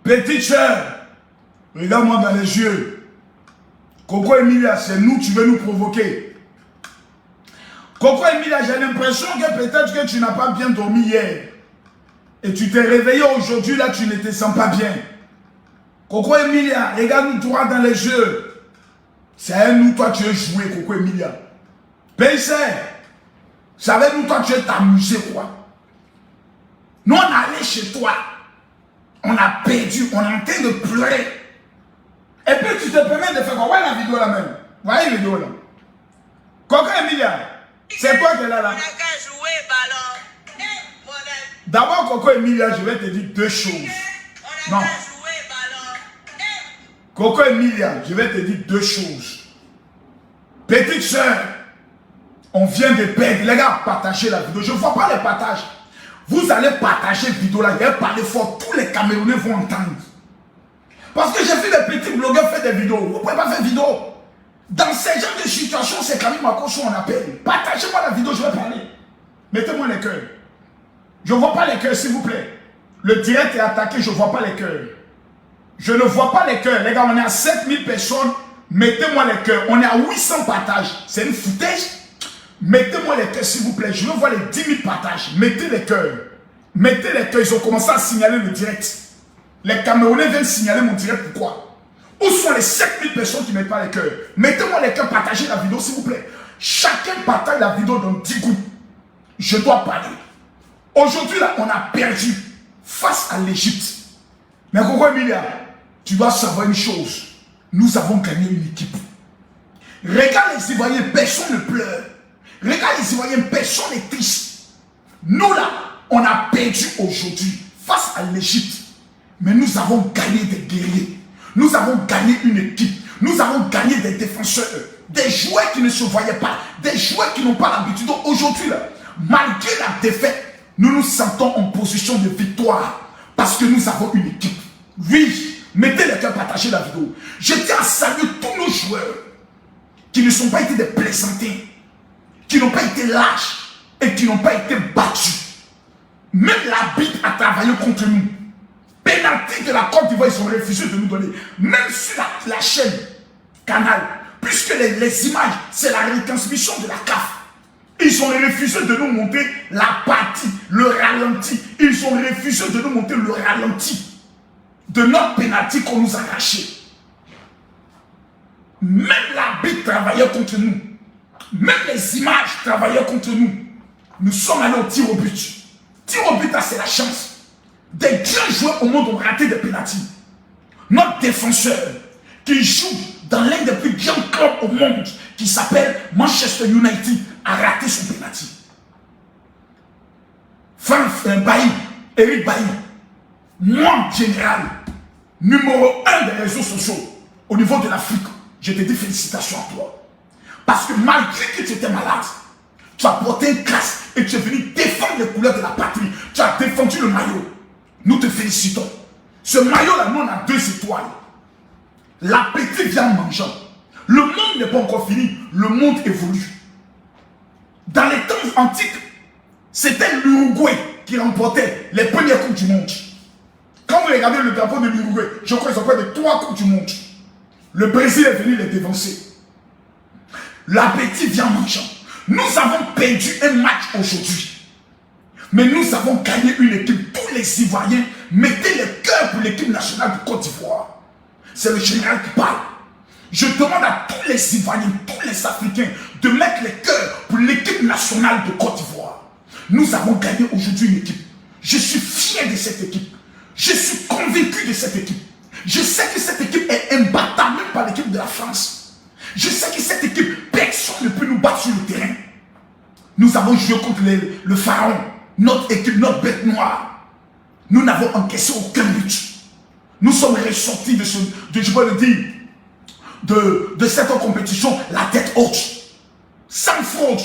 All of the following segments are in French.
Petite sœur, regarde-moi dans les yeux. Coco Emilia, c'est nous, tu veux nous provoquer. Coco Emilia, j'ai l'impression que peut-être que tu n'as pas bien dormi hier. Et tu t'es réveillé aujourd'hui, là, tu ne te sens pas bien. Coco Emilia, regarde-nous droit dans les yeux. C'est à nous, toi, tu es joué, Coco Emilia. PC, savez-nous, toi, tu es amusé, quoi. Nous, on est allé chez toi. On a perdu, on est en train de pleurer. Et puis, tu te permets de faire quoi? Ouais, la vidéo là même. Voyez la vidéo là. Coco Emilia, c'est toi qui es là, là. D'abord, Coco Emilia, je vais te dire deux choses. Non. Coco Emilia, je vais te dire deux choses. Petite sœur, on vient de perdre. Les gars, partagez la vidéo. Je ne vois pas les partages. Vous allez partager cette vidéo là. Je vais parler fort. Tous les Camerounais vont entendre. Parce que j'ai vu des petits blogueurs faire des vidéos. Vous ne pouvez pas faire de vidéo. Dans ces genres de situations, c'est quand même ma caution, on appelle. Partagez-moi la vidéo, je vais parler. Mettez-moi les cœurs. Je ne vois pas les cœurs, s'il vous plaît. Le direct est attaqué, je ne vois pas les cœurs. Je ne vois pas les cœurs. Les gars, on est à 7000 personnes. Mettez-moi les cœurs. On est à 800 partages. C'est une foutaise. Mettez-moi les cœurs, s'il vous plaît. Je veux voir les 10 000 partages. Mettez les cœurs. Mettez les cœurs. Ils ont commencé à signaler le direct. Les Camerounais viennent signaler mon direct. Pourquoi? Où sont les 7000 personnes qui ne mettent pas les cœurs? Mettez-moi les cœurs. Partagez la vidéo, s'il vous plaît. Chacun partage la vidéo dans 10 groupes. Je dois parler. Aujourd'hui, là, on a perdu face à l'Égypte. Mais Coco Emilia, tu dois savoir une chose. Nous avons gagné une équipe. Regarde les Ivoiriens, personne ne pleure. Regarde les Ivoiriens, personne n'est triste. Nous là, on a perdu aujourd'hui face à l'Égypte. Mais nous avons gagné des guerriers. Nous avons gagné une équipe. Nous avons gagné des défenseurs. Des joueurs qui ne se voyaient pas. Des joueurs qui n'ont pas l'habitude. Donc aujourd'hui là, malgré la défaite, nous nous sentons en position de victoire. Parce que nous avons une équipe. Oui, mettez les cœurs, partagez la vidéo. Je tiens à saluer tous nos joueurs qui ne sont pas été des plaisantins, qui n'ont pas été lâches et qui n'ont pas été battus. Même l'arbitre a travaillé contre nous. Pénalty de la Côte d'Ivoire, ils ont refusé de nous donner. Même sur la chaîne Canal, puisque les images, c'est la retransmission de la CAF. Ils ont refusé de nous montrer la partie, le ralenti. Ils ont refusé de nous montrer le ralenti de notre pénalty qu'on nous a arraché. Même l'arbitre travaillait contre nous. Même les images travaillaient contre nous. Nous sommes allés au tir au but. Tir au but, c'est la chance. Des grands joueurs au monde ont raté des pénaltys. Notre défenseur, qui joue dans l'un des plus grands clubs au monde, qui s'appelle Manchester United, a raté son pénalty. Bailly, Eric Bailly, moi, général, numéro 1 des réseaux sociaux au niveau de l'Afrique, je te dis félicitations à toi. Parce que malgré que tu étais malade, tu as porté un casque et tu es venu défendre les couleurs de la patrie. Tu as défendu le maillot. Nous te félicitons. Ce maillot-là, nous, on a 2 étoiles. L'appétit vient en mangeant. Le monde n'est pas encore fini. Le monde évolue. Dans les temps antiques, c'était l'Uruguay qui remportait les premières coupes du monde. Quand vous regardez le drapeau de l'Uruguay, je crois qu'ils ont fait de 3 coupes du monde. Le Brésil est venu les dévancer. L'appétit vient en mangeant. Nous avons perdu un match aujourd'hui. Mais nous avons gagné une équipe. Tous les Ivoiriens, mettez les cœurs pour l'équipe nationale de Côte d'Ivoire. C'est le général qui parle. Je demande à tous les Ivoiriens, tous les Africains, de mettre les cœurs pour l'équipe nationale de Côte d'Ivoire. Nous avons gagné aujourd'hui une équipe. Je suis fier de cette équipe. Je suis convaincu de cette équipe. Je sais que cette équipe est imbattable, même par l'équipe de la France. Je sais que cette équipe, personne ne peut nous battre sur le terrain. Nous avons joué contre le Pharaon. Notre équipe, notre bête noire. Nous n'avons encaissé aucun but. Nous sommes ressortis de cette compétition la tête haute. Sans fraude.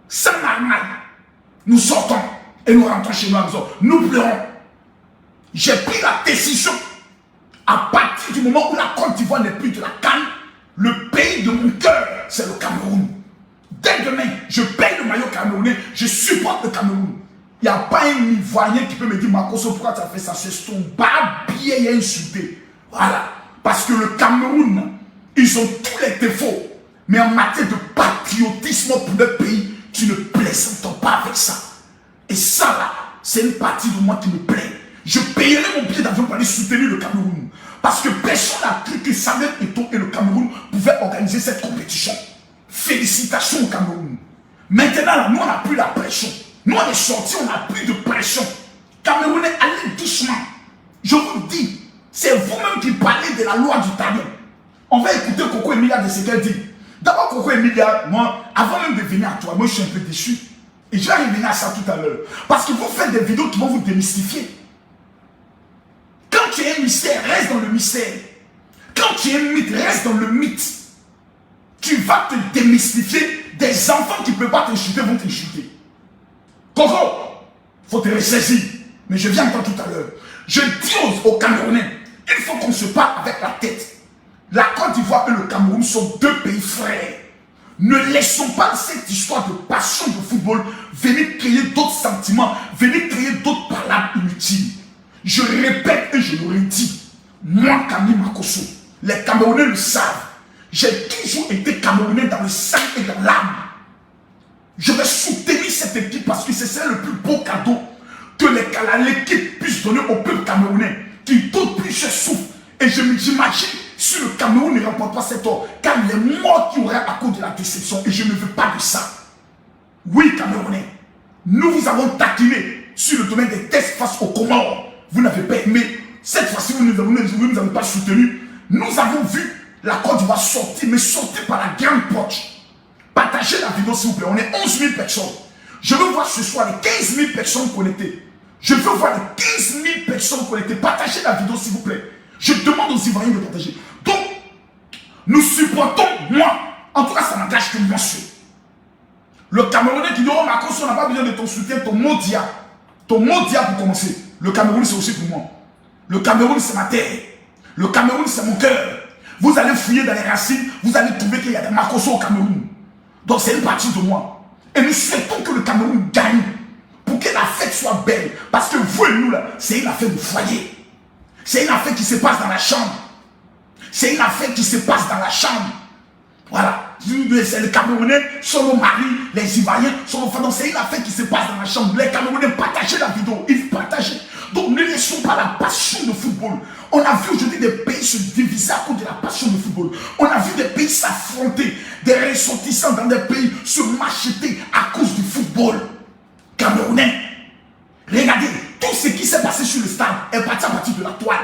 Sans arnaque. Nous sortons et nous rentrons chez nous à la maison. Nous pleurons. J'ai pris la décision. À partir du moment où la Côte d'Ivoire n'est plus de la CAN, le pays de mon cœur, c'est le Cameroun. Dès demain, je paye le maillot camerounais, je supporte le Cameroun. Il n'y a pas un Ivoirien qui peut me dire, Makosso, pourquoi tu as fait ça? C'est ton barbier insulté. Voilà. Parce que le Cameroun, ils ont tous les défauts. Mais en matière de patriotisme pour le pays, tu ne plaisantes pas avec ça. Et ça là, c'est une partie de moi qui me plaît. Je payerai mon billet d'avion pour aller soutenir le Cameroun. Parce que personne n'a cru que Samuel Eto'o et le Cameroun pouvaient organiser cette compétition. Félicitations au Cameroun. Maintenant, là, nous, on n'a plus la pression. Nous, on est sortis, on n'a plus de pression. Camerounais, allez doucement. Je vous dis, c'est vous-même qui parlez de la loi du talent. On va écouter Coco Emilia de ce qu'elle dit. D'abord, Coco Emilia, moi, avant même de venir à toi, moi, je suis un peu déçu. Et je vais revenir à ça tout à l'heure. Parce que vous faites des vidéos qui vont vous démystifier. Quand tu es un mystère, reste dans le mystère. Quand tu es un mythe, reste dans le mythe. Tu vas te démystifier. Des enfants qui ne peuvent pas t'insulter vont t'insulter. Coco, il faut te ressaisir. Mais je viens encore tout à l'heure. Je dis aux Camerounais, il faut qu'on se parle avec la tête. La Côte d'Ivoire et le Cameroun sont deux pays frères. Ne laissons pas cette histoire de passion de football venir créer d'autres sentiments, venir créer d'autres palabres inutiles. Je répète et je le redis, moi, Camille Makosso, les Camerounais le savent. J'ai toujours été Camerounais dans le sang et dans l'âme. Je vais soutenir cette équipe parce que c'est le plus beau cadeau que l'équipe puisse donner au peuple camerounais, qui d'autres plus se souffrent. Et j'imagine si le Cameroun ne remporte pas cet or, car les morts qui auraient à cause de la déception, et je ne veux pas de ça. Oui, Camerounais, nous vous avons taquiné sur le domaine des tests face aux Comores. Vous n'avez pas aimé. Cette fois-ci, vous ne nous avez pas soutenu. Nous avons vu la Côte d'Ivoire sortir, mais sortir par la grande porte. Partagez la vidéo, s'il vous plaît. On est 11 000 personnes. Je veux voir ce soir les 15 000 personnes connectées. Je veux voir les 15 000 personnes connectées. Partagez la vidéo, s'il vous plaît. Je demande aux Ivoiriens de partager. Donc, nous supportons, moi, en tout cas, ça n'engage que moi seul. Le Camerounais qui dit, oh, Makosso, on n'a pas besoin de ton soutien, ton mot dia. Ton mot dia pour commencer. Le Cameroun, c'est aussi pour moi. Le Cameroun, c'est ma terre. Le Cameroun, c'est mon cœur. Vous allez fouiller dans les racines, vous allez trouver qu'il y a des Makosso au Cameroun. Donc, c'est une partie de moi. Et nous souhaitons que le Cameroun gagne pour que la fête soit belle. Parce que vous et nous, là, c'est une affaire de foyer. C'est une affaire qui se passe dans la chambre. C'est une affaire qui se passe dans la chambre. Voilà. C'est les Camerounais, sont nos maris, les Ivoiriens sont nos femmes. C'est une affaire qui se passe dans la chambre. Les Camerounais, partagez la vidéo. Ils partagent. Donc ne laissons pas la passion de football. On a vu aujourd'hui des pays se diviser à cause de la passion de football. On a vu des pays s'affronter. Des ressortissants dans des pays se macheter à cause du football. Camerounais, regardez, tout ce qui s'est passé sur le stade est parti à partir de la toile.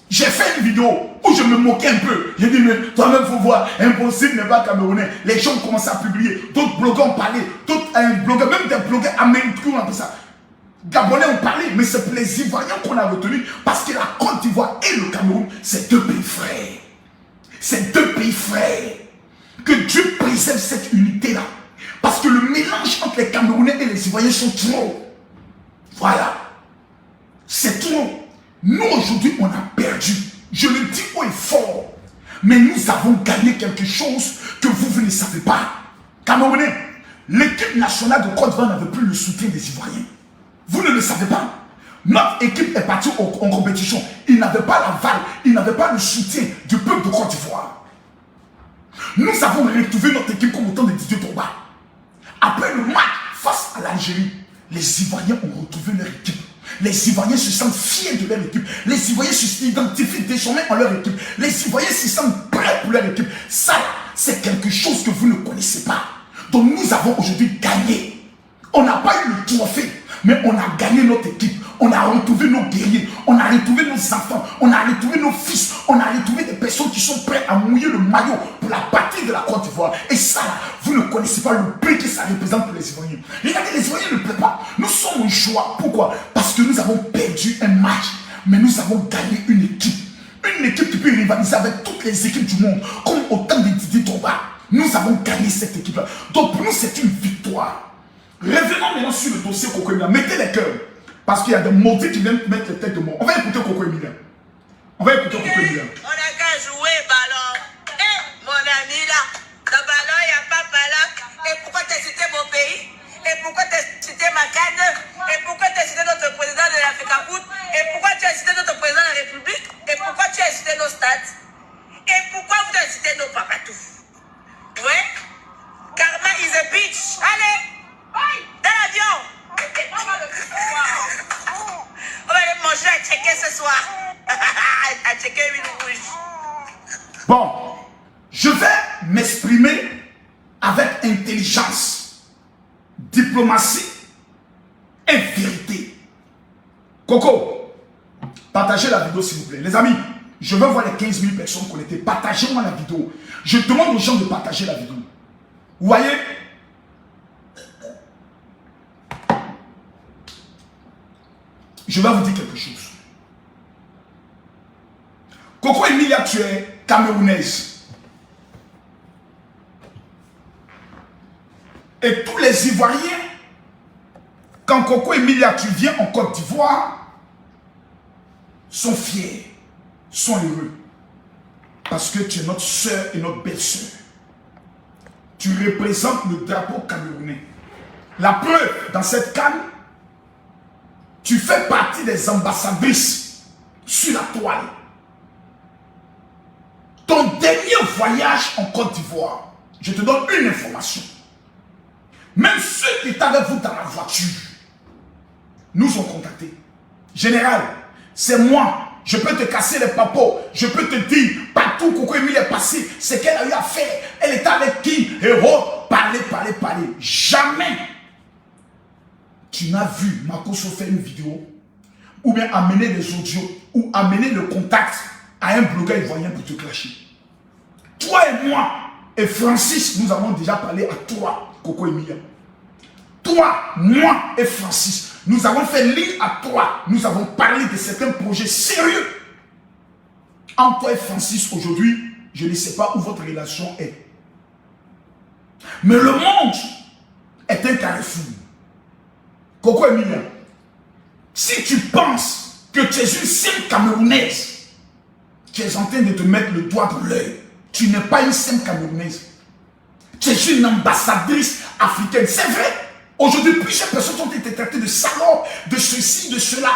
J'ai fait une vidéo où je me moquais un peu. J'ai dit, mais toi-même, il faut voir, impossible n'est pas camerounais. Les gens ont commencé à publier. D'autres blogueurs ont parlé. D'autres blogueurs, même des blogueurs américains ont appelé ça. Gabonais ont parlé, mais c'est pour les Ivoiriens qu'on a retenu. Parce que la Côte d'Ivoire et le Cameroun, c'est deux pays frères. C'est deux pays frères. Que Dieu préserve cette unité-là. Parce que le mélange entre les Camerounais et les Ivoiriens sont trop. Voilà. C'est trop. Nous, aujourd'hui, on a perdu. Je le dis haut et fort. Mais nous avons gagné quelque chose que vous ne savez pas. Camerounais, l'équipe nationale de Côte d'Ivoire n'avait plus le soutien des Ivoiriens. Vous ne le savez pas. Notre équipe est partie en compétition. Il n'avait pas l'aval, il n'avait pas le soutien du peuple de Côte d'Ivoire. Nous avons retrouvé notre équipe comme au temps de Didier Drogba. Après le match face à l'Algérie, les Ivoiriens ont retrouvé leur équipe. Les Ivoiriens se sentent fiers de leur équipe. Les Ivoiriens s'identifient désormais en leur équipe. Les Ivoiriens se sentent prêts pour leur équipe. Ça, c'est quelque chose que vous ne connaissez pas. Donc nous avons aujourd'hui gagné. On n'a pas eu le trophée, mais on a gagné notre équipe. On a retrouvé nos guerriers, on a retrouvé nos enfants, on a retrouvé nos fils, on a retrouvé des personnes qui sont prêtes à mouiller le maillot pour la patrie de la Côte d'Ivoire. Et ça, vous ne connaissez pas le prix que ça représente pour les Ivoiriens. Regardez, les Ivoiriens ne plaît pas. Nous sommes en joie. Pourquoi? Parce que nous avons perdu un match, mais nous avons gagné une équipe. Une équipe qui peut rivaliser avec toutes les équipes du monde, comme au temps de Didier Drogba. Nous avons gagné cette équipe-là. Donc pour nous, c'est une victoire. Revenons maintenant sur le dossier Coco Emilia. Mettez les cœurs. Parce qu'il y a des maudits qui viennent mettre les têtes de mort. On va écouter Coco Emilia. On va écouter Coco Emilia. On a qu'à jouer ballon. Mon ami là, le ballon, il n'y a pas là. Et pourquoi tu as cité mon pays? Et pourquoi tu as cité Macane? Et pourquoi tu as cité notre président de l'Africa Foot? Et pourquoi tu as cité notre président de la République? Et pourquoi tu as cité nos stades? Et pourquoi vous avez cité nos papatous? Ouais? Karma is a bitch. Allez! Dans l'avion! On va aller manger à checker ce soir. À checker une rouge. Bon, je vais m'exprimer avec intelligence, diplomatie et vérité. Coco, partagez la vidéo s'il vous plaît. Les amis, je veux voir les 15 000 personnes connectées. Partagez-moi la vidéo. Je demande aux gens de partager la vidéo. Vous voyez? Je vais vous dire quelque chose. Coco Emilia, tu es camerounaise. Et tous les Ivoiriens, quand Coco Emilia, tu viens en Côte d'Ivoire, sont fiers, sont heureux. Parce que tu es notre soeur et notre belle-sœur. Tu représentes le drapeau camerounais. La preuve, dans cette canne, tu fais partie des ambassadrices sur la toile. Ton dernier voyage en Côte d'Ivoire, je te donne une information. Même ceux qui étaient avec vous dans la voiture nous ont contactés. Général, c'est moi. Je peux te casser les papos. Je peux te dire, partout où Coco Emilia est passée, c'est qu'elle a eu à faire. Elle était avec qui? Héros, parler. Jamais tu n'as vu Makosso faire une vidéo ou bien amener des audios ou amener le contact à un blogueur ivoirien pour te clasher. Toi et moi et Francis, nous avons déjà parlé à toi, Coco Emilia. Toi, moi et Francis, nous avons fait ligne à toi. Nous avons parlé de certains projets sérieux. Entre toi et Francis, aujourd'hui, je ne sais pas où votre relation est. Mais le monde est un carrefour. Coco Emilia, si tu penses que tu es une simple Camerounaise, tu es en train de te mettre le doigt dans l'œil. Tu n'es pas une simple Camerounaise. Tu es une ambassadrice africaine. C'est vrai. Aujourd'hui, plusieurs personnes ont été traitées de salopes, de ceci, de cela.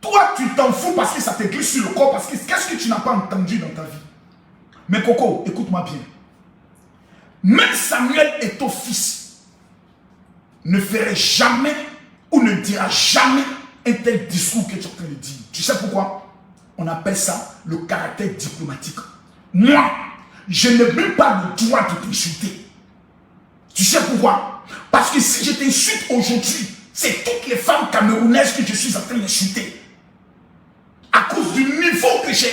Toi, tu t'en fous parce que ça te glisse sur le corps. Parce que qu'est-ce que tu n'as pas entendu dans ta vie? Mais Coco, écoute-moi bien. Même Samuel et ton fils ne ferait jamais ou ne dira jamais un tel discours que tu es en train de dire. Tu sais pourquoi? On appelle ça le caractère diplomatique. Moi, je n'ai même pas le droit de t'insulter. Tu sais pourquoi? Parce que si je t'insulte aujourd'hui, c'est toutes les femmes camerounaises que je suis en train d'insulter. À cause du niveau que j'ai,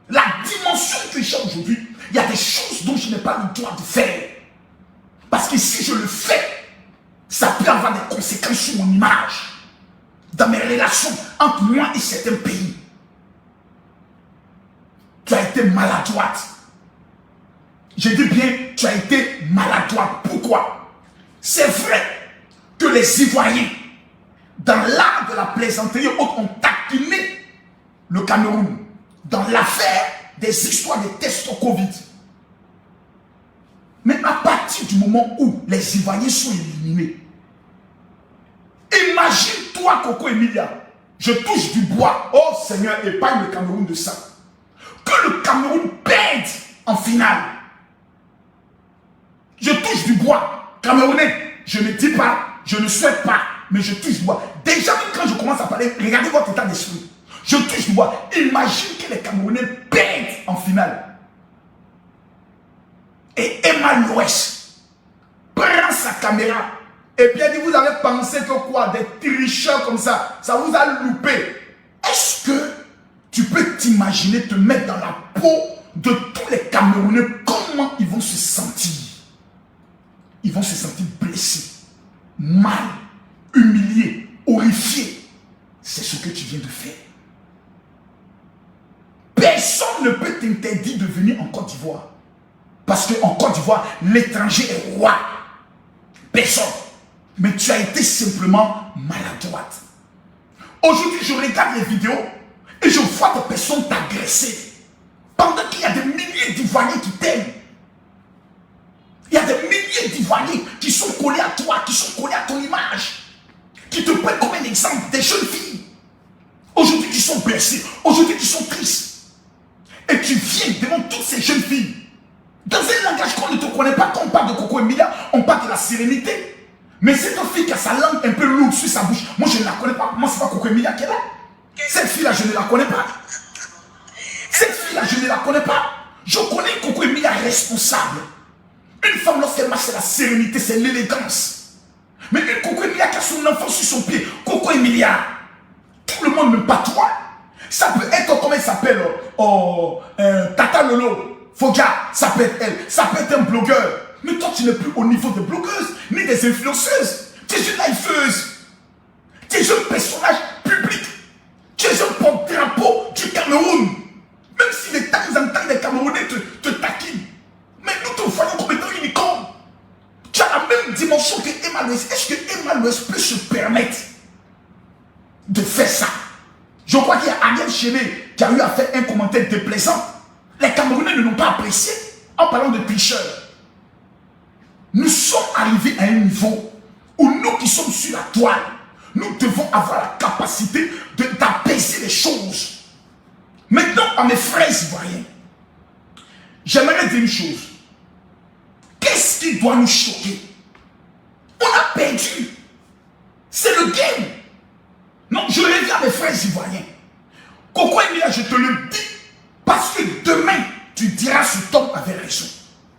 la dimension que j'ai aujourd'hui, il y a des choses dont je n'ai pas le droit de faire. Parce que si je le fais, ça peut avoir des conséquences sur mon image, dans mes relations entre moi et certains pays. Tu as été maladroite. Je dis bien, tu as été maladroite. Pourquoi? C'est vrai que les Ivoiriens, dans l'art de la plaisanterie, ont taquiné le Cameroun dans l'affaire des histoires des tests au Covid. Mais à partir du moment où les Ivoiriens sont éliminés, imagine-toi, Coco Emilia, je touche du bois. Oh Seigneur, épargne le Cameroun de ça. Que le Cameroun perde en finale. Je touche du bois. Camerounais, je ne dis pas, je ne souhaite pas, mais je touche du bois. Déjà, même quand je commence à parler, regardez votre état d'esprit. Je touche du bois. Imagine que les Camerounais perdent en finale. Et Emma Loès prend sa caméra et puis elle dit, vous avez pensé que quoi, des tricheurs comme ça vous a loupé. Est-ce que tu peux t'imaginer te mettre dans la peau de tous les Camerounais? Comment ils vont se sentir? Ils vont se sentir blessés, mal, humiliés, horrifiés. C'est ce que tu viens de faire. Personne ne peut t'interdire de venir en Côte d'Ivoire. Parce qu'en Côte d'Ivoire, l'étranger est roi. Personne. Mais tu as été simplement maladroite. Aujourd'hui, je regarde les vidéos et je vois des personnes t'agresser. Pendant qu'il y a des milliers d'Ivoiriens qui t'aiment. Il y a des milliers d'Ivoiriens qui sont collés à toi, qui sont collés à ton image. qui te prennent comme un exemple, des jeunes filles, aujourd'hui qui sont bercées, aujourd'hui qui sont tristes. Et tu viens devant toutes ces jeunes filles, dans un langage qu'on ne te connaît pas, quand on parle de Coco Emilia, on parle de la sérénité. Mais cette fille qui a sa langue un peu lourde sur sa bouche, moi je ne la connais pas. Moi, c'est pas Coco Emilia qui est là. Cette fille-là, je ne la connais pas. Cette fille-là, je ne la connais pas. Je connais Coco Emilia responsable. Une femme, lorsqu'elle marche, c'est la sérénité, c'est l'élégance. Mais une Coco Emilia qui a son enfant sur son pied, Coco Emilia, tout le monde me patoie. Ça peut être, comment elle s'appelle, Tata Lolo, Foga, ça peut être elle, ça peut être un blogueur. Mais toi, tu n'es plus au niveau des blogueuses, ni des influenceuses. Tu es une lifeuse. Tu es un personnage public. Tu es un porte-drapeau du Cameroun. Même si de temps en temps, les Camerounais te taquinent. Mais nous te voyons comme étant unicorne. Tu as la même dimension que Emma Louès. Est-ce que Emma Louès peut se permettre de faire ça? Je crois qu'il y a Ariel Chéné qui a eu à faire un commentaire déplaisant. Les Camerounais ne l'ont pas apprécié en parlant de tricheurs. Nous sommes arrivés à un niveau où nous qui sommes sur la toile, nous devons avoir la capacité d'apaiser les choses. Maintenant, à mes frères ivoiriens, j'aimerais dire une chose. Qu'est-ce qui doit nous choquer? On a perdu. C'est le game. Non, je reviens à mes frères ivoiriens. Coco Emilia, je te le dis, parce que demain, tu diras ce Tom avait raison.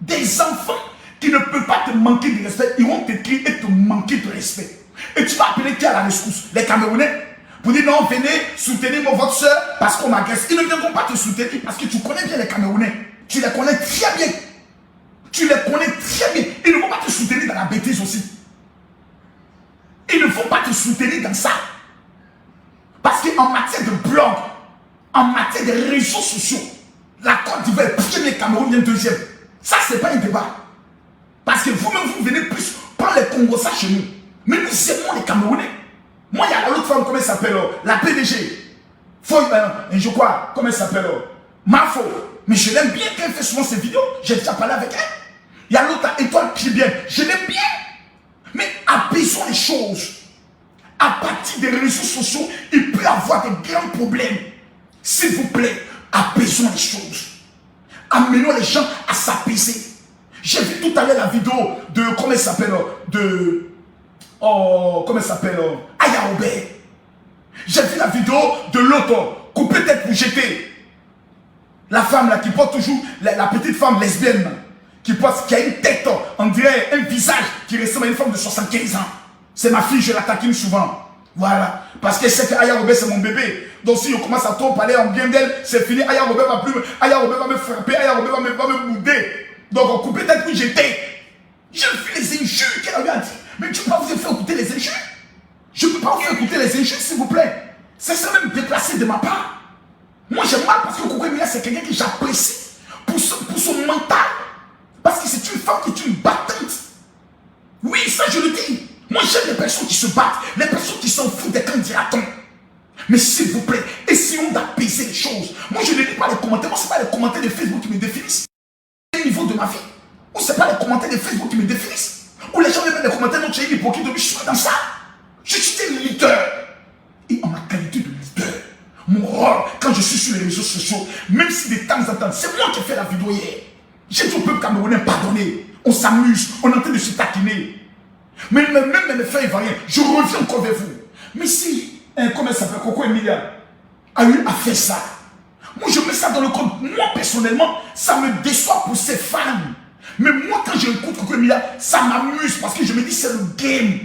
Des enfants qui ne peuvent pas te manquer de respect, ils vont t'écrire et te manquer de respect. Et tu vas appeler qui à la rescousse? Les Camerounais. Pour dire non, venez soutenir votre soeur parce qu'on m'agresse. Ils ne viendront pas te soutenir parce que tu connais bien les Camerounais. Tu les connais très bien. Tu les connais très bien. Ils ne vont pas te soutenir dans la bêtise aussi. Ils ne vont pas te soutenir dans ça. Parce qu'en matière de blog, en matière de réseaux sociaux, la Côte d'Ivoire est premier, Cameroun vient deuxième. Ça, ce n'est pas un débat. Parce que vous-même, vous venez plus prendre les Congos chez nous. Mais nous aimons les Camerounais. Moi, il y a l'autre femme, comment elle s'appelle? La PDG. Je crois, comment elle s'appelle? Mafo. Mais je l'aime bien qu'elle fait souvent ses vidéos. J'ai déjà parlé avec elle. Il y a l'autre Étoile Pied-Bien. Je l'aime bien. Mais apaisons les choses. À partir des réseaux sociaux, il peut y avoir des grands problèmes. S'il vous plaît, apaisons les choses. Amenons les gens à s'apaiser. J'ai vu tout à l'heure la vidéo de, comment elle s'appelle, comment elle s'appelle, Aya Robert. J'ai vu la vidéo de l'autre, coupée tête pour jeter. La femme là qui porte toujours, la petite femme lesbienne, qui a une tête, on dirait un visage qui ressemble à une femme de 75 ans. C'est ma fille, je la taquine souvent. Voilà. Parce qu'elle sait que Aya Robert c'est mon bébé. Donc si je commence à trop parler en bien d'elle, c'est fini. Aya Robert va me frapper, Aya Robert va me bouder. Donc on coupe peut-être que j'étais. J'ai vu les injures qu'elle a dit. Mais tu peux pas vous faire écouter les injures. Je ne peux pas vous faire écouter les injures, s'il vous plaît. Ça serait même déplacé de ma part. Moi j'ai mal parce que Coco Emilia c'est quelqu'un que j'apprécie pour son mental. Parce que c'est une femme qui est une battante. Oui, ça je le dis. Moi j'aime les personnes qui se battent, les personnes qui s'en foutent des candidatons. Mais s'il vous plaît, essayons d'apaiser les choses. Moi je ne lis pas les commentaires, moi ce n'est pas les commentaires de Facebook qui me définissent. C'est le niveau de ma vie. Ou ce n'est pas les commentaires de Facebook qui me définissent. Ou les gens me mettent des commentaires, non tu es hypocrite, je suis pas dans ça. Je suis un leader. Et en ma qualité de leader, mon rôle, quand je suis sur les réseaux sociaux, même si de temps en temps, c'est moi qui ai fait la vidéo hier. J'ai dit au peuple camerounais, pardonnez. On s'amuse, on est en train de se taquiner. Mais même mes frères ivoiriens, je reviens encore vers vous. Mais si, comment elle s'appelle, Coco Emilia, a eu à faire ça, moi je mets ça dans le compte. Moi personnellement, ça me déçoit pour ses fans. Mais moi quand j'écoute Coco Emilia, ça m'amuse parce que je me dis c'est le game.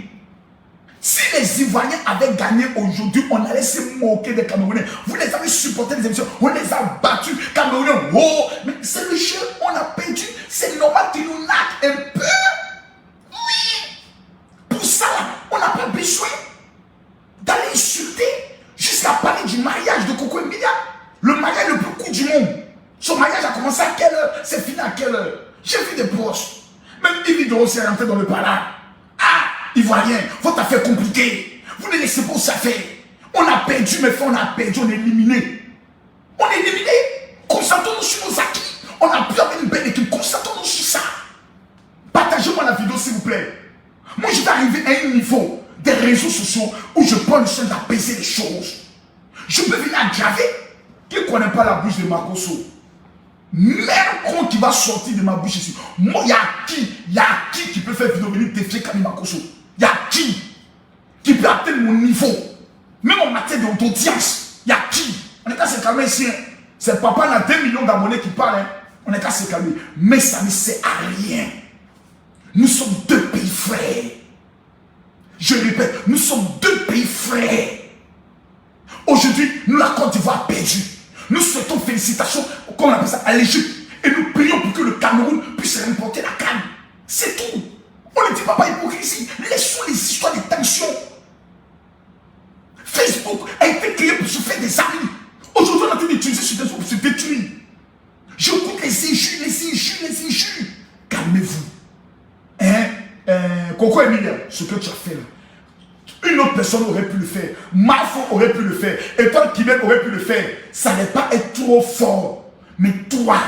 Si les Ivoiriens avaient gagné aujourd'hui, on allait se moquer des Camerounais. Vous les avez supporté les émissions, on les a battus. Camerounais, oh, mais c'est le jeu, on a perdu. C'est normal qu'ils nous naquent un peu. Oui. Pour ça, on n'a pas besoin d'aller insulter jusqu'à parler du mariage de Coco Emilia. Le mariage le plus court du monde. Son mariage a commencé à quelle heure? C'est fini à quelle heure? J'ai vu des posts. Même Yves Doro s'est rentré dans le palais. Ah, Ivoirien, votre affaire compliquée. Vous ne laissez pas où ça fait. On a perdu, mes frères, on a perdu, on est éliminé. On est éliminé. Concentrons-nous sur nos acquis. On a pu avoir une belle équipe. Concentrons-nous sur ça. Partagez-moi la vidéo, s'il vous plaît. Moi, je vais arriver à un niveau des réseaux sociaux compétition où je prends le soin d'apaiser les choses. Je peux venir aggraver. Qui ne connaît pas la bouche de Makoso? Même con qui va sortir de ma bouche ici. Moi, il y a qui peut faire vidéo venir défier Kami Makoso? Il y a qui peut atteindre mon niveau? Même en matière d'audience, il y a qui? On est qu'à se calmer ici. C'est papa, il a 2 millions d'abonnés qui parlent. On est qu'à se calmer. Mais ça ne sert à rien. Nous sommes 2 pays frères. Je répète, nous sommes 2 pays frères. Aujourd'hui, nous, la Côte d'Ivoire a perdu. Nous souhaitons félicitations, comme on appelle ça, à l'Égypte. Et nous prions pour que le Cameroun puisse remporter la CAN. C'est tout. On ne dit pas hypocrisie. Laissons les histoires de tension. Facebook a été créé pour se faire des amis. Aujourd'hui, on a été utilisé sur Facebook pour se détruire. J'écoute les injures. Calmez-vous. Coco Emilia, ce que tu as fait là. Une autre personne aurait pu le faire. Mafo aurait pu le faire. Et toi, Kimek aurait pu le faire. Ça n'est pas être trop fort. Mais toi,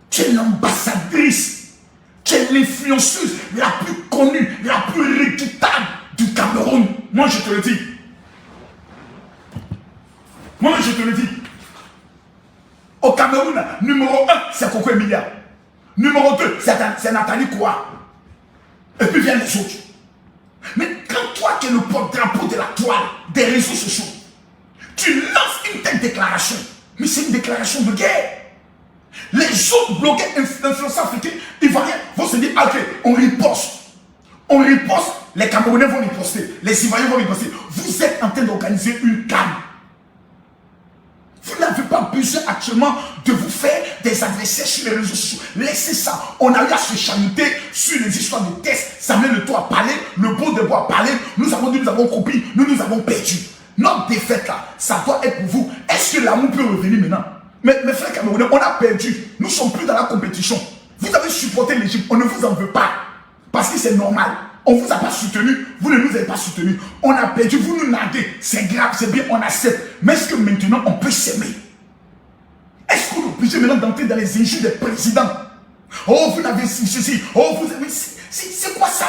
tu es l'ambassadrice. Tu es l'influenceuse la plus connue, la plus redoutable du Cameroun. Moi, je te le dis. Au Cameroun, numéro 1, c'est Coco Emilia. Numéro 2, c'est Nathalie Koua. Et puis viennent les autres. Mais quand toi qui es le porte-drapeau de la toile, des réseaux sociaux, tu lances une telle déclaration, mais c'est une déclaration de guerre. Les autres blogueurs influenceurs africains, Ivoiriens vont se dire, ok, on riposte. Les Camerounais vont riposter, les Ivoiriens vont riposter. Vous êtes en train d'organiser une canne. Vous n'avez pas besoin actuellement de vous faire des adversaires sur les réseaux sociaux. Laissez ça. On a eu à se chahuter sur les histoires de tests. Samuel Le Toit a parlé, le beau de bois a parlé. Nous avons dit, nous avons compris, nous avons perdu. Notre défaite là, ça doit être pour vous. Est-ce que l'amour peut revenir maintenant? Mais mes frères Camerounais, on a perdu. Nous ne sommes plus dans la compétition. Vous avez supporté l'Égypte, on ne vous en veut pas. Parce que c'est normal. On ne vous a pas soutenu, vous ne nous avez pas soutenu. On a perdu, vous nous narguez. C'est grave, c'est bien, on accepte. Mais est-ce que maintenant on peut s'aimer? Est-ce qu'on est obligé maintenant d'entrer dans les injures des présidents? Oh, vous n'avez ceci. Oh, vous avez... C'est quoi ça?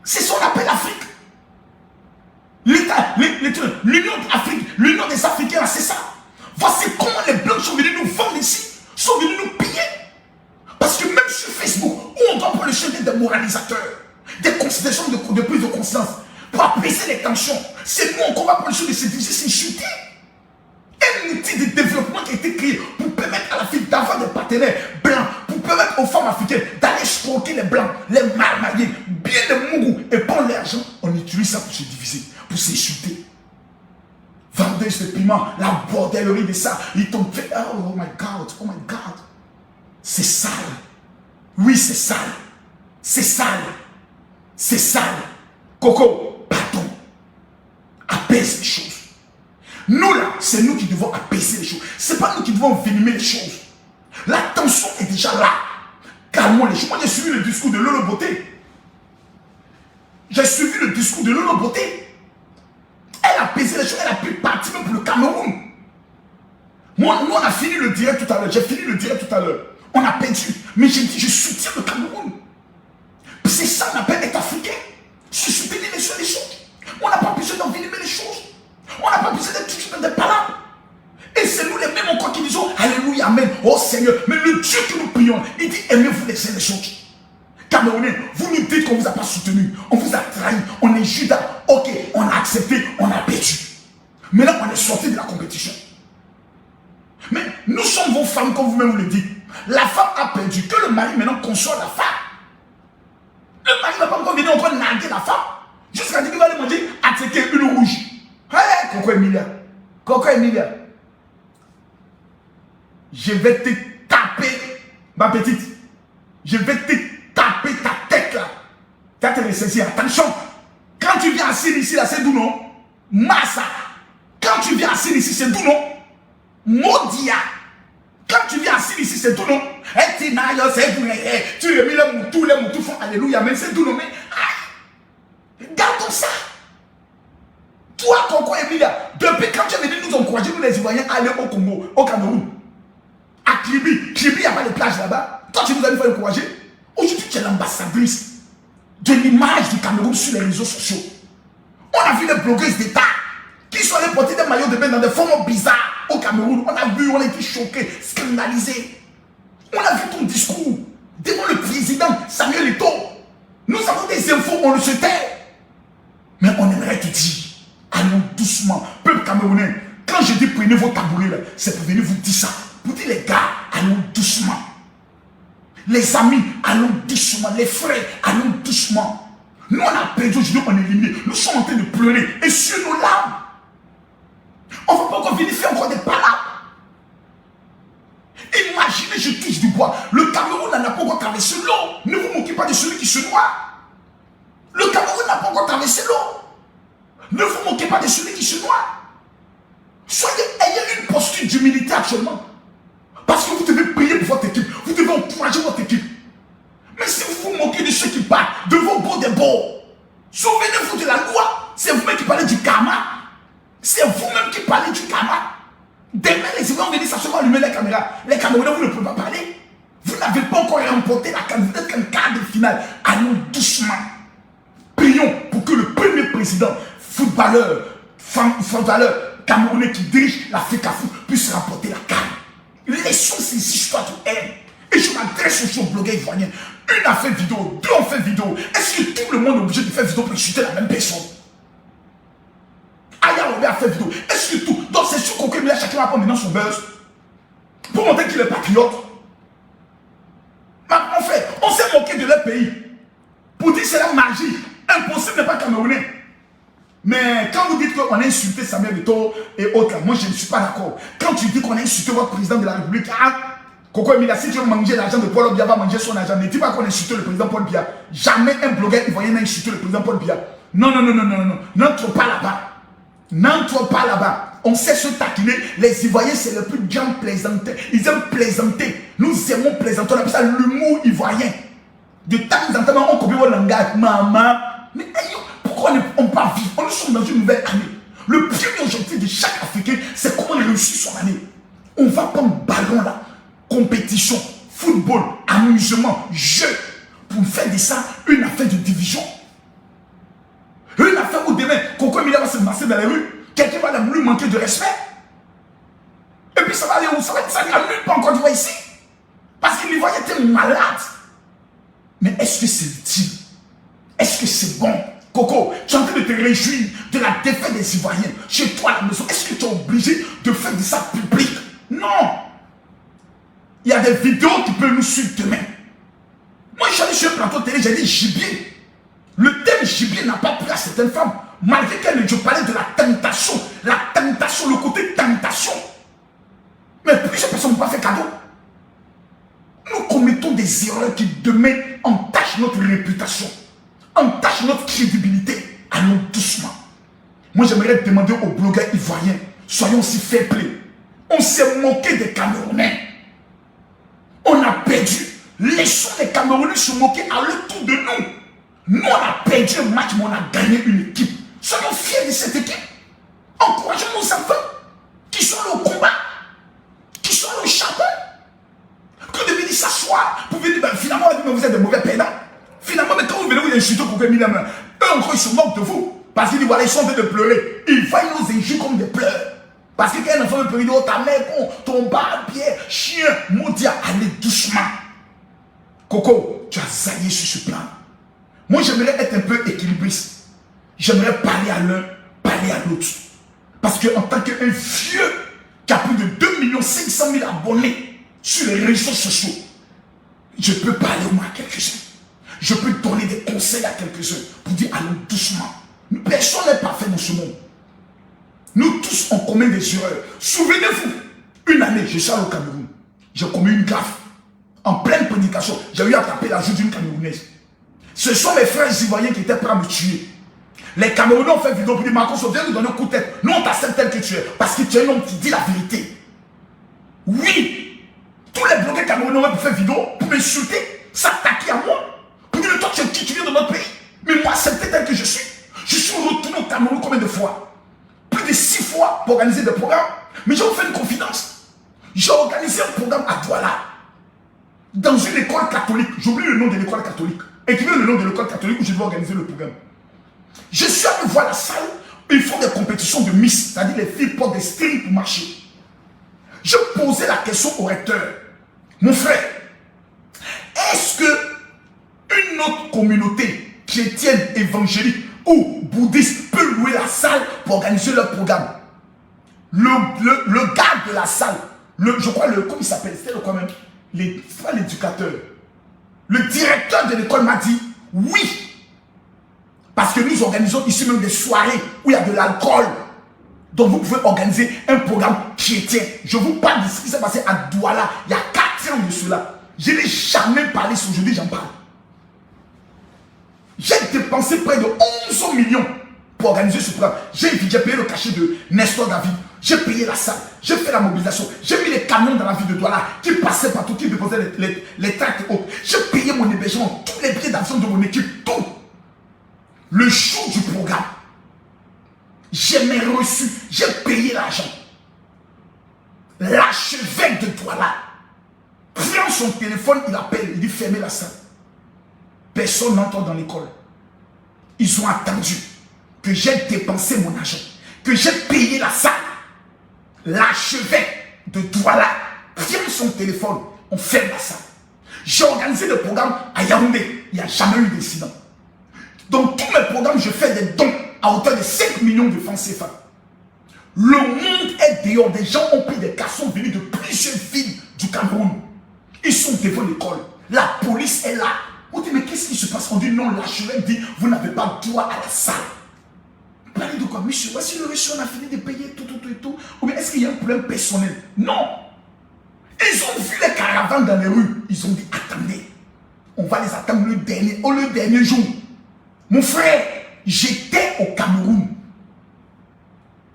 C'est son appel Afrique. L'État, l'Union d'Afrique, l'Union des Africains, c'est ça. Voici comment les Blancs sont venus nous vendre ici, sont venus nous piller. Parce que même sur Facebook, où on doit prendre le chemin des moralisateurs, des considérations de prise de conscience, pour apaiser les tensions, c'est nous qu'on va prendre le chemin de se diviser, s'insulter. Un outil de développement qui a été créé pour permettre à l'Afrique d'avoir des partenaires blancs, pour permettre aux femmes africaines d'aller escroquer les blancs, les marmailler, bien les mougous, et prendre l'argent. On utilise ça pour se diviser, pour s'insulter. Vendeuse de piment, la bordellerie de ça, ils t'ont fait, oh my God, c'est sale. Oui, c'est sale. C'est sale. C'est sale. Coco, pardon. Apaise les choses. Nous là, c'est nous qui devons apaiser les choses. C'est pas nous qui devons venimer les choses. La tension est déjà là. Calmons les choses. Moi, j'ai suivi le discours de Lolo Beauté. Elle a apaisé les choses. Elle a pu partir même pour le Cameroun. Moi, on a fini le direct tout à l'heure. J'ai fini le direct tout à l'heure. On a perdu. Mais j'ai dit, je soutiens le Cameroun. C'est ça qu'on appelle être africain. Se soutenir les choses. On n'a pas besoin d'envenimer les choses. On n'a pas besoin d'être toujours dans des palabres. Et c'est nous les mêmes encore qui disons Alléluia, Amen. Oh Seigneur. Mais le Dieu que nous prions, il dit aimez-vous les uns les autres. Camerounais, vous nous dites qu'on ne vous a pas soutenu. On vous a trahi. On est Judas. Ok, on a accepté. On a perdu. Maintenant, on est sorti de la compétition. Mais nous sommes vos femmes, comme vous-même vous le dites. La femme a perdu. Que le mari maintenant console la femme. Le mari n'a pas encore venu encore narguer la femme. Jusqu'à dire qu'il va aller manger attaquer une rouge. Hey, Coco Emilia. Je vais te taper, ma petite. Je vais te taper ta tête là. Tu as te ressaisir. Attention. Quand tu viens assis ici, là, c'est d'où non? Massa. Quand tu viens assis ici, c'est d'où non? Modia. Quand tu viens assis ici, c'est tout non. Tu remis les moutous font Alléluia, mais c'est tout non. Mais gardons ça. Toi, Coco Emilia, depuis quand tu es venu nous encourager, nous les Ivoiriens, à aller au Congo, au Cameroun, à Kribi, il n'y a pas de plage là-bas. Toi, tu nous as dit qu'il faut encourager. Aujourd'hui, tu es l'ambassadrice de l'image du Cameroun sur les réseaux sociaux. On a vu des blogueuses d'État qui sont allées porter des maillots de bain dans des formes bizarres au Cameroun. On a vu, on a été choqués, scandalisés. On a vu ton discours devant le président Samuel Eto'o. Nous avons des infos, on le se tait. Mais on aimerait te dire, allons doucement, peuple camerounais. Quand je dis prenez vos tabourets là, c'est pour venir vous dire ça. Pour dire les gars, allons doucement. Les amis, allons doucement. Les frères, allons doucement. Nous on a perdu aujourd'hui, on est éliminé. Nous sommes en train de pleurer et sur nos larmes. On ne va pas encore venir faire encore des palabres. Imaginez, je touche du bois. Le Cameroun n'a pas encore traversé l'eau. Ne vous moquez pas de celui qui se noie. Le Cameroun n'a pas encore traversé l'eau. Ne vous moquez pas de celui qui se noie. Ayez une posture d'humilité actuellement. Parce que vous devez prier pour votre équipe. Vous devez encourager votre équipe. Mais si vous vous moquez de ceux qui parlent, de vos beaux des beaux, souvenez-vous de la loi. C'est vous-même qui parlez du karma. C'est vous-même qui parlez du karma. Demain, les Ivoiriens vont venir s'asseoir, allumer les caméras. Les Camerounais, vous ne pouvez pas parler. Vous n'avez pas encore remporté la canne. Vous êtes qu'un quart de finale. Allons doucement. Prions pour que le premier président, footballeur camerounais qui dirige l'Afrique puisse remporter la canne. Laissons ces histoires de haine. Et je m'adresse aux blogueurs ivoiriens. Une a fait vidéo, deux ont fait vidéo. Est-ce que tout le monde est obligé de faire vidéo pour insulter la même personne? Aya Robert a fait vidéo. Est-ce que tout? Donc c'est sûr qu'aucun milliard, chacun va prendre maintenant son buzz. Pour montrer qu'il est patriote. Mais en fait, on s'est moqué de leur pays. Pour dire c'est la magie. Impossible n'est pas camerounais. Mais quand vous dites qu'on a insulté Samuel Eto'o et autres, moi je ne suis pas d'accord. Quand tu dis qu'on a insulté votre président de la République, Coco Emilia, si tu veux manger l'argent de Paul Biya, va manger son argent. Ne dis pas qu'on a insulté le président Paul Biya. Jamais un blogueur ivoirien n'a insulté le président Paul Biya. Non, non, non, non, non, non. N'entre pas là-bas. N'entre pas là-bas. On sait se taquiner. Les Ivoiriens, c'est le plus grand plaisanter. Ils aiment plaisanter. Nous aimons plaisanter. On appelle ça l'humour ivoirien. De temps en temps, on copie votre langage. Maman. Mais pourquoi on part vivre? On est dans une nouvelle année. Le premier objectif de chaque Africain, c'est comment réussir son année. On va prendre ballon là. Compétition, football, amusement, jeu. Pour faire de ça une affaire de division. Une affaire où demain, Coco Emilia va se masser dans les rues. Quelqu'un va lui manquer de respect. Et puis ça va aller où? Ça n'ira nulle part encore ici. Parce qu'il l'Ivoirien était malade. Mais est-ce que c'est utile? Est-ce que c'est bon? Coco, tu es en train de te réjouir de la défaite des Ivoiriens chez toi à la maison. Est-ce que tu es obligé de faire de ça public? Non. Il y a des vidéos qui peuvent nous suivre demain. Moi, je suis allé sur un plateau télé, j'ai dit gibier. Le thème gibier n'a pas plu à certaines femmes. Malgré qu'elle je parlais de la tentation, le côté tentation. Mais plusieurs personnes n'ont pas fait cadeau. Nous commettons des erreurs qui demain entachent notre réputation, entachent notre crédibilité. Allons doucement. Moi, j'aimerais demander aux blogueurs ivoiriens, soyons si fair play. On s'est moqué des Camerounais. On a perdu. Laissons les Camerounais se moquer à leur tour de nous. Nous, on a perdu un match, mais on a gagné une équipe. Soyons fiers de cette équipe. Encourageons nos enfants qui sont au combat, qui sont au charbon. Que de venir s'asseoir pour venir, finalement, vous êtes de mauvais perdants. Finalement, mais quand vous venez vous insulter pour que eux encore ils se moquent de vous. Parce qu'ils disent, voilà, ils sont en train de pleurer. Ils voient nos injures comme des pleurs. Parce que quand un enfant veut pleurer, il dit, oh ta mère, ton barbier, chien, maudit, allez doucement. Coco, tu as zaillé sur ce plan. Moi, j'aimerais être un peu équilibriste. J'aimerais parler à l'un, parler à l'autre. Parce qu'en tant qu'un vieux qui a plus de 2 500 000 abonnés sur les réseaux sociaux, je peux parler au moins à quelques-uns. Je peux donner des conseils à quelques-uns pour dire allons doucement. Personne n'est parfait dans ce monde. Nous tous on commet des erreurs. Souvenez-vous, une année, je suis allé au Cameroun. J'ai commis une gaffe. En pleine prédication, j'ai eu à taper la joue d'une Camerounaise. Ce sont mes frères ivoiriens qui étaient prêts à me tuer. Les Camerounais ont fait vidéo pour dire Marcos, viens nous donner un coup de tête. Nous on t'accepte tel que tu es. Parce que tu es un homme qui dit la vérité. Oui, tous les blogueurs camerounais ont fait vidéo pour m'insulter, s'attaquer à moi. Pour dire toi tu es qui, tu viens de notre pays. Mais moi accepté tel que je suis. Je suis retourné au Cameroun combien de fois? Plus de 6 fois pour organiser des programmes. Mais j'ai fait une confidence. J'ai organisé un programme à Douala. Dans une école catholique. J'oublie le nom de l'école catholique. Écrivez le nom de l'école catholique où je vais organiser le programme. Je suis allé voir la salle, ils font des compétitions de Miss, c'est-à-dire les filles portent des strings pour marcher. Je posais la question au recteur. Mon frère, est-ce que une autre communauté chrétienne, évangélique ou bouddhiste peut louer la salle pour organiser leur programme? Le gars de la salle, je crois, comment il s'appelle? C'était quoi même? C'est pas l'éducateur. Le directeur de l'école m'a dit oui. Parce que nous organisons ici même des soirées où il y a de l'alcool. Donc vous pouvez organiser un programme chrétien. Je vous parle de ce qui s'est passé à Douala il y a 4 ans de cela. Je n'ai jamais parlé sur aujourd'hui, j'en parle. J'ai dépensé près de 11 millions pour organiser ce programme. J'ai payé le cachet de Nestor David. J'ai payé la salle. J'ai fait la mobilisation. J'ai mis les camions dans la ville de Douala qui passaient partout, qui déposaient les tracts et autres. J'ai payé mon hébergement, tous les billets d'avion de mon équipe, tout. Le jour du programme, j'ai mes reçus, j'ai payé l'argent. L'archevêque de Douala prend son téléphone, il appelle, il dit fermez la salle. Personne n'entre dans l'école. Ils ont attendu que j'ai dépensé mon argent, que j'ai payé la salle. L'archevêque de Douala prend son téléphone, on ferme la salle. J'ai organisé le programme à Yaoundé, il n'y a jamais eu d'incident. Dans tous mes programmes, je fais des dons à hauteur de 5 millions de francs CFA. Le monde est dehors. Des gens ont pris des garçons venus de plusieurs villes du Cameroun. Ils sont devant l'école. La police est là. On dit, mais qu'est-ce qui se passe? On dit, non, l'archevêque dit, vous n'avez pas droit à la salle. Parlez de quoi? Monsieur, voici le reçu, on a fini de payer tout et tout. Ou bien est-ce qu'il y a un problème personnel? Non. Ils ont vu les caravanes dans les rues. Ils ont dit, attendez, on va les attendre le dernier jour. Mon frère, j'étais au Cameroun.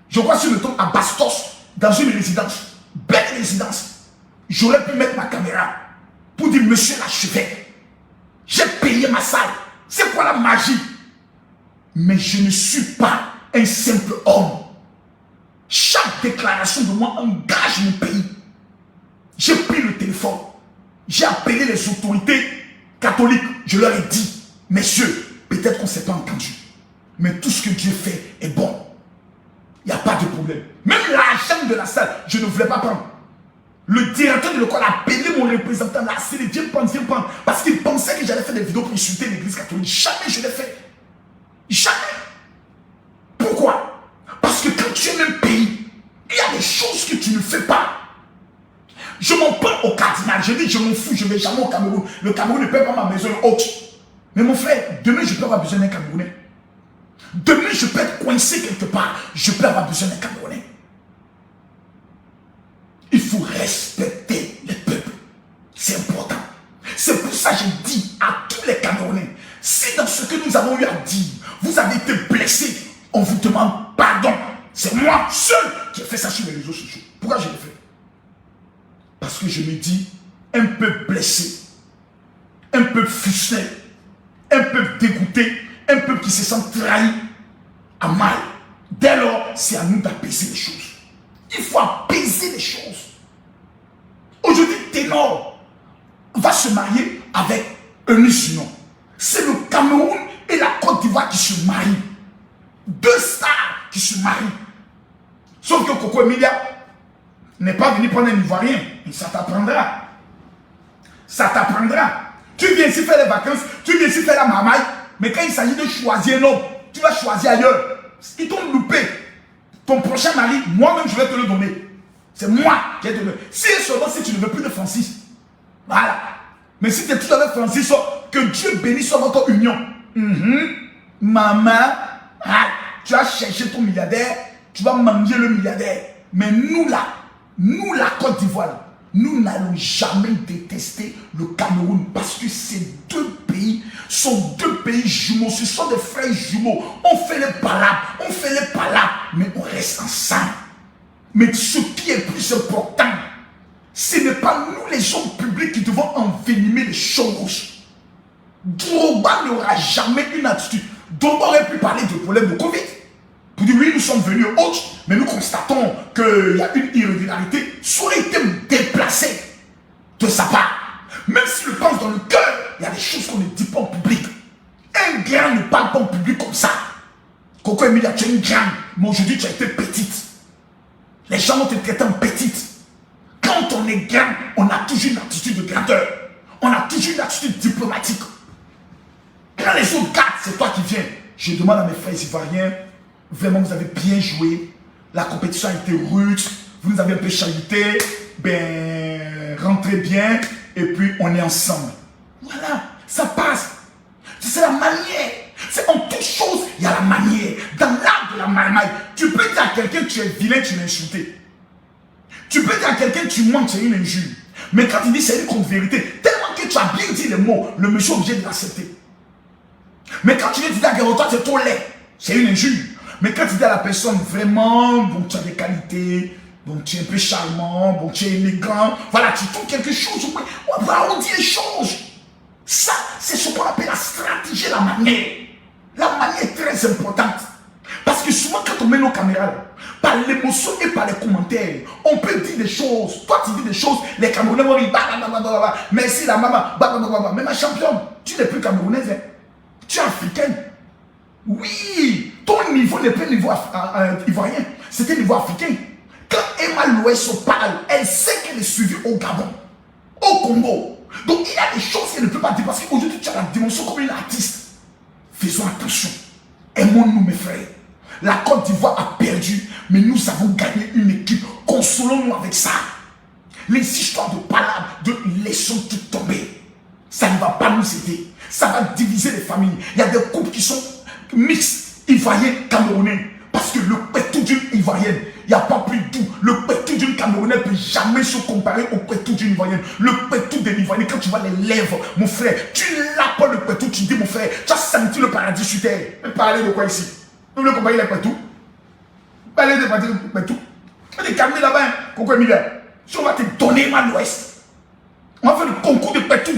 Je crois sur le temps à Bastos, dans une résidence. Belle résidence. J'aurais pu mettre ma caméra pour dire, monsieur l'archevêque, j'ai payé ma salle. C'est quoi la magie? Mais je ne suis pas un simple homme. Chaque déclaration de moi engage mon pays. J'ai pris le téléphone. J'ai appelé les autorités catholiques. Je leur ai dit, messieurs, peut-être qu'on ne s'est pas entendu. Mais tout ce que Dieu fait est bon. Il n'y a pas de problème. Même l'argent de la salle, je ne voulais pas prendre. Le directeur de l'école a appelé mon représentant là, c'est viens prendre. Parce qu'il pensait que j'allais faire des vidéos pour insulter l'église catholique. Jamais je l'ai fait. Jamais. Pourquoi? Parce que quand tu es un pays, il y a des choses que tu ne fais pas. Je m'en prends au cardinal. Je dis, je m'en fous, je ne vais jamais au Cameroun. Le Cameroun ne paie pas ma maison haute. Mais mon frère, demain je peux avoir besoin d'un Camerounais. Demain je peux être coincé quelque part. Je peux avoir besoin d'un Camerounais. Il faut respecter les peuples. C'est important. C'est pour ça que je dis à tous les Camerounais, si dans ce que nous avons eu à dire, vous avez été blessés, on vous demande pardon. C'est moi seul qui ai fait ça sur les réseaux sociaux. Pourquoi je l'ai fait? Parce que je me dis, un peu blessé, un peu frustré, un peu dégoûté, un peuple qui se sent trahi, à mal. Dès lors, c'est à nous d'apaiser les choses. Il faut apaiser les choses. Aujourd'hui, Ténor va se marier avec Eunice Sinon. C'est le Cameroun et la Côte d'Ivoire qui se marient. Deux stars qui se marient. Sauf que Coco Emilia n'est pas venu prendre un Ivoirien. Et ça t'apprendra. Ça t'apprendra. Tu viens ici faire les vacances, tu viens ici faire la mamaille, mais quand il s'agit de choisir un homme, tu vas choisir ailleurs. Ils t'ont loupé. Ton prochain mari, moi-même, je vais te le donner. C'est moi qui vais te le donner. Si seulement si tu ne veux plus de Francis. Voilà. Mais si tu es tout avec Francis, que Dieu bénisse votre union. Maman, tu as cherché ton milliardaire, tu vas manger le milliardaire. Mais nous là, la Côte d'Ivoire, nous n'allons jamais détester le Cameroun parce que ces deux pays sont deux pays jumeaux. Ce sont des frères jumeaux. On fait les palabres, mais on reste ensemble. Mais ce qui est plus important, ce n'est pas nous les hommes publics qui devons envenimer les choses. Drogba n'aura jamais une attitude. Drogba aurait pu parler du problème de Covid. Pour dire oui, nous sommes venus autres, mais nous constatons qu'il y a une irrégularité. Ça aurait été déplacé de sa part. Même s'il le pense dans le cœur, il y a des choses qu'on ne dit pas en public. Un grand ne parle pas en public comme ça. Coco Emilia, tu es une grande, mais aujourd'hui tu as été petite. Les gens vont te traiter en petite. Quand on est grand, on a toujours une attitude de grandeur. On a toujours une attitude diplomatique. Quand les autres gardent, c'est toi qui viens. Je demande à mes frères ivoiriens, vraiment vous avez bien joué. La compétition a été rude. Vous nous avez un peu chahuté. Ben, rentrez bien. Et puis on est ensemble. Voilà, ça passe. C'est la manière. C'est en toute chose, il y a la manière. Dans l'art de la marmaille, tu peux dire à quelqu'un que tu es vilain, tu l'as insulté. Tu peux dire à quelqu'un que tu mens, c'est une injure. Mais quand il dit c'est une contre-vérité, tellement que tu as bien dit les mots, le monsieur est obligé de l'accepter. Mais quand tu viens dire à quelqu'un, toi c'est trop laid, c'est une injure. Mais quand tu dis à la personne, vraiment, bon, tu as des qualités, bon, tu es un peu charmant, bon, tu es élégant, voilà, tu trouves quelque chose, on dit les choses. Ça, c'est ce qu'on appelle la stratégie, la manière. La manière est très importante. Parce que souvent, quand on met nos caméras, par l'émotion et par les commentaires, on peut dire des choses. Toi, tu dis des choses, les Camerounais vont dire, merci la maman, mais ma championne, tu n'es plus camerounaise, hein. Tu es africaine. Oui, ton niveau n'est plus niveau ivoirien, c'était niveau africain. Quand Emma Loesso parle, elle sait qu'elle est suivie au Gabon, au Congo. Donc il y a des choses qu'elle ne peut pas dire parce qu'aujourd'hui tu as la dimension comme une artiste. Faisons attention. Aimons-nous mes frères. La Côte d'Ivoire a perdu, mais nous avons gagné une équipe. Consolons-nous avec ça. Les histoires de palabres, de laissons tout tomber, ça ne va pas nous aider. Ça va diviser les familles. Il y a des couples qui sont mixtes, ivoiriens, camerounais. Parce que le pétou d'une ivoirienne, il n'y a pas plus doux. Le pétou d'une camerounaise ne peut jamais se comparer au pétou d'une ivoirienne. Le pétou d'une ivoirienne, quand tu vois les lèvres, mon frère, tu l'appelles le pétou, tu dis mon frère, tu as senti le paradis sur terre. Mais parlez de quoi ici? Vous voulez comparer les pétous? Parlez de pétou. On est calmé là-bas, hein, Coco Emilia. Si on va te donner mal à l'ouest, on va faire le concours de pétou.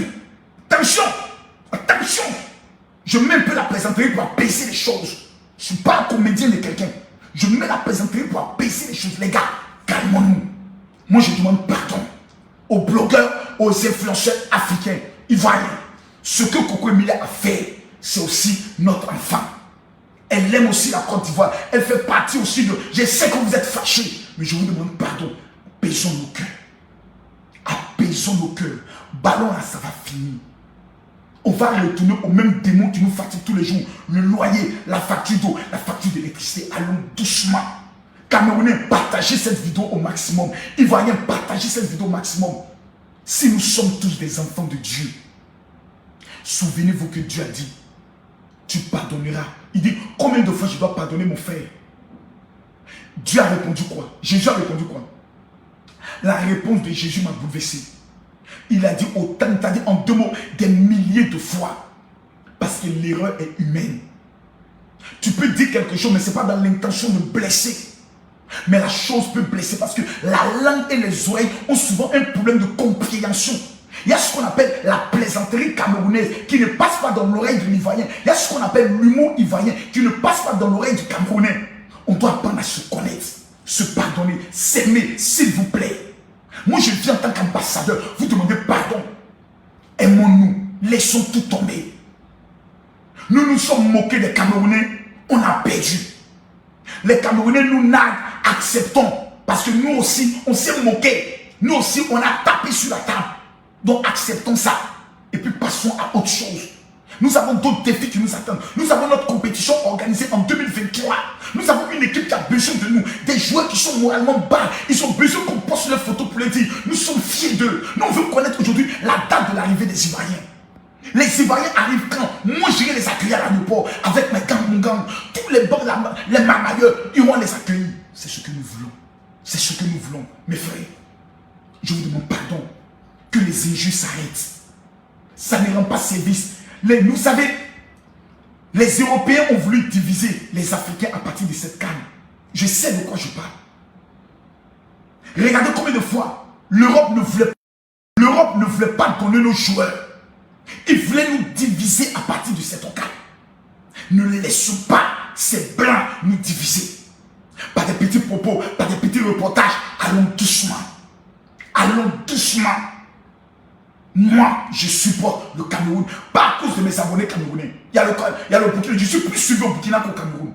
Attention, attention. Je mets un peu la plaisanterie pour apaiser les choses. Je ne suis pas un comédien de quelqu'un. Je mets la plaisanterie pour apaiser les choses. Les gars, calmons-nous. Moi, je demande pardon aux blogueurs, aux influenceurs africains, ivoiriens. Ce que Coco Emilia a fait, c'est aussi notre enfant. Elle aime aussi la Côte d'Ivoire. Elle fait partie aussi de... Je sais que vous êtes fâchés, mais je vous demande pardon. Apaisons nos cœurs. Apaisons nos cœurs. Ballon là, ça va finir. On va retourner au même démon qui nous fatigue tous les jours. Le loyer, la facture d'eau, la facture d'électricité. Allons doucement. Camerounais, partagez cette vidéo au maximum. Ivoiriens, partagez cette vidéo au maximum. Si nous sommes tous des enfants de Dieu, souvenez-vous que Dieu a dit, tu pardonneras. Il dit, combien de fois je dois pardonner mon frère? Dieu a répondu quoi? Jésus a répondu quoi? La réponse de Jésus m'a bouleversé. Il a dit autant, il a dit en deux mots, des milliers de fois. Parce que l'erreur est humaine. Tu peux dire quelque chose, mais ce n'est pas dans l'intention de blesser. Mais la chose peut blesser parce que la langue et les oreilles ont souvent un problème de compréhension. Il y a ce qu'on appelle la plaisanterie camerounaise qui ne passe pas dans l'oreille de l'Ivoirien. Il y a ce qu'on appelle l'humour ivoirien qui ne passe pas dans l'oreille du Camerounais. On doit apprendre à se connaître, se pardonner, s'aimer, s'il vous plaît. Moi, je viens en tant qu'ambassadeur, vous demandez pardon. Aimons-nous, laissons tout tomber. Nous nous sommes moqués des Camerounais, on a perdu. Les Camerounais nous naguent, acceptons. Parce que nous aussi, on s'est moqué. Nous aussi, on a tapé sur la table. Donc acceptons ça. Et puis passons à autre chose. Nous avons d'autres défis qui nous attendent. Nous avons notre compétition organisée en 2023. Nous avons une équipe qui a besoin de nous. Des joueurs qui sont moralement bas. Ils ont besoin qu'on poste leurs photos pour les dire. Nous sommes fiers d'eux. Nous, on veut connaître aujourd'hui la date de l'arrivée des Ivoiriens. Les Ivoiriens arrivent quand? Moi, j'irai les accueillir à l'aéroport avec mes gangs, mon gang. Tous les bancs, les marmailleurs, ils vont les accueillir. C'est ce que nous voulons. C'est ce que nous voulons. Mes frères, je vous demande pardon. Que les injures s'arrêtent. Ça ne rend pas service. Vous savez, les Européens ont voulu diviser les Africains à partir de cette canne. Je sais de quoi je parle. Regardez combien de fois l'Europe ne voulait pas donner nos joueurs. Ils voulaient nous diviser à partir de cette canne. Ne laissons pas ces blancs nous diviser. Par des petits propos, par des petits reportages. Allons doucement. Allons doucement. Moi, je supporte le Cameroun, pas à cause de mes abonnés camerounais. Il y a le Burkina, je suis plus suivi au Burkina qu'au Cameroun.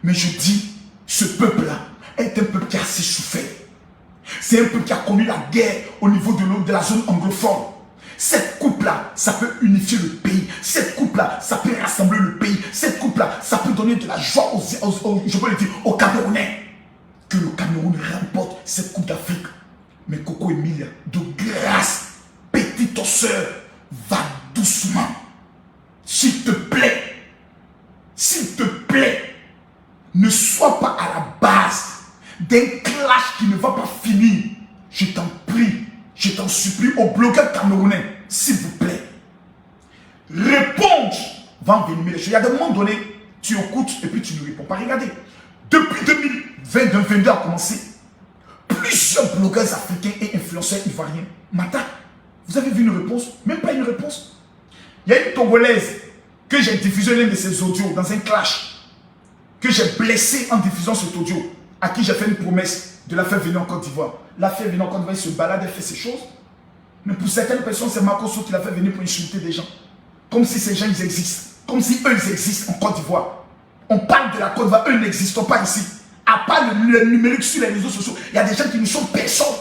Mais je dis, ce peuple-là est un peuple qui a assez souffert. C'est un peuple qui a connu la guerre au niveau de la zone anglophone. Cette coupe-là, ça peut unifier le pays. Cette coupe-là, ça peut rassembler le pays. Cette coupe-là, ça peut donner de la joie je peux le dire, aux Camerounais. Que le Cameroun remporte cette coupe d'Afrique. Mais Coco Emilia, de grâce, petite soeur, va doucement. S'il te plaît, ne sois pas à la base d'un clash qui ne va pas finir. Je t'en prie, je t'en supplie aux blogueurs camerounais, s'il vous plaît. Réponds, va envenimer les choses. Il y a des moments donnés, tu écoutes et puis tu ne réponds pas. Regardez, depuis 2022 a commencé, plusieurs blogueurs africains et influenceurs ivoiriens m'attaquent. Vous avez vu une réponse? Même pas une réponse. Il y a une Togolaise que j'ai diffusé l'un de ses audios dans un clash, que j'ai blessé en diffusant cet audio, à qui j'ai fait une promesse de la faire venir en Côte d'Ivoire. La faire venir en Côte d'Ivoire, il se balade, elle fait ses choses. Mais pour certaines personnes, c'est Marco Sow qui l'a fait venir pour insulter des gens. Comme si ces gens, ils existent. Comme si eux, ils existent en Côte d'Ivoire. On parle de la Côte d'Ivoire, eux n'existent pas ici. À part le numérique sur les réseaux sociaux, il y a des gens qui ne sont personne.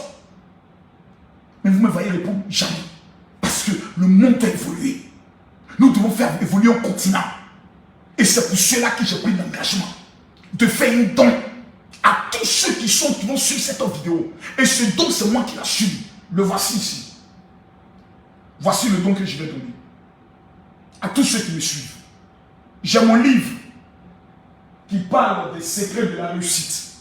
Mais vous me voyez répondre jamais. Parce que le monde a évolué. Nous devons faire évoluer un continent. Et c'est pour cela que j'ai pris l'engagement de faire un don à tous ceux qui vont suivre cette vidéo. Et ce don, c'est moi qui l'assume. Le voici ici. Voici le don que je vais donner. À tous ceux qui me suivent. J'ai mon livre qui parle des secrets de la réussite.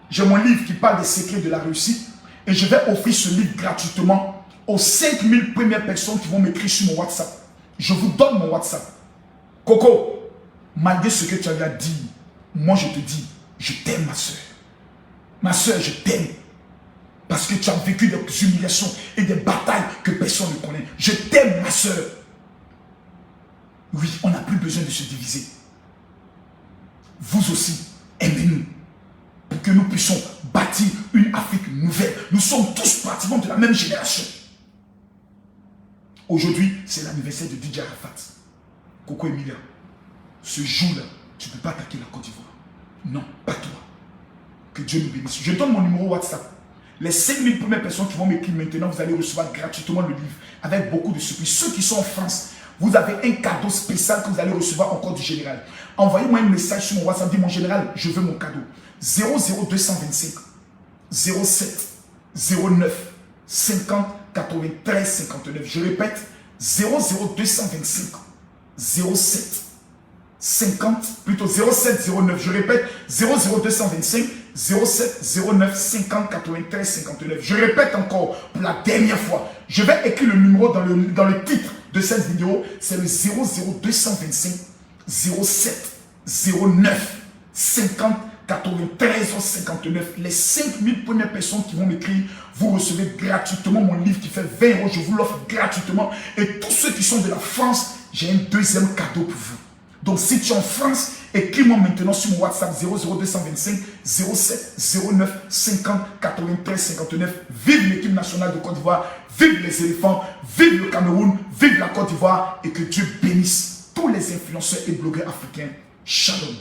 J'ai mon livre qui parle des secrets de la réussite. Et je vais offrir ce livre gratuitement aux 5000 premières personnes qui vont m'écrire sur mon WhatsApp. Je vous donne mon WhatsApp. Coco, malgré ce que tu as dit, moi je te dis, je t'aime ma soeur. Ma soeur, je t'aime. Parce que tu as vécu des humiliations et des batailles que personne ne connaît. Je t'aime ma soeur. Oui, on n'a plus besoin de se diviser. Vous aussi, aimez-nous. Pour que nous puissions bâtir une Afrique nouvelle. Nous sommes tous pratiquement de la même génération. Aujourd'hui, c'est l'anniversaire de DJ Arafat. Coco Emilia, ce jour-là, tu ne peux pas attaquer la Côte d'Ivoire. Non, pas toi. Que Dieu nous bénisse. Je donne mon numéro WhatsApp. Les 5000 premières personnes qui vont m'écrire maintenant, vous allez recevoir gratuitement le livre avec beaucoup de surprises. Ceux qui sont en France, vous avez un cadeau spécial que vous allez recevoir encore du général. Envoyez-moi un message sur mon WhatsApp. Dis mon général, je veux mon cadeau. 00225 07 09 50 93 59. Je répète, 00225 07 50, plutôt 07 09. Je répète, 00225 07 09 50 93 59. Je répète encore pour la dernière fois. Je vais écrire le numéro dans le titre de cette vidéo. C'est le 00225 07 09 50 93 59. Les 5000 premières personnes qui vont m'écrire, vous recevez gratuitement mon livre qui fait 20 €. Je vous l'offre gratuitement. Et tous ceux qui sont de la France, j'ai un deuxième cadeau pour vous. Donc si tu es en France, écris-moi maintenant sur mon WhatsApp 00225 07 09 50 93 59. Vive l'équipe nationale de Côte d'Ivoire, vive les éléphants, vive le Cameroun, vive la Côte d'Ivoire et que Dieu bénisse tous les influenceurs et blogueurs africains. Shalom.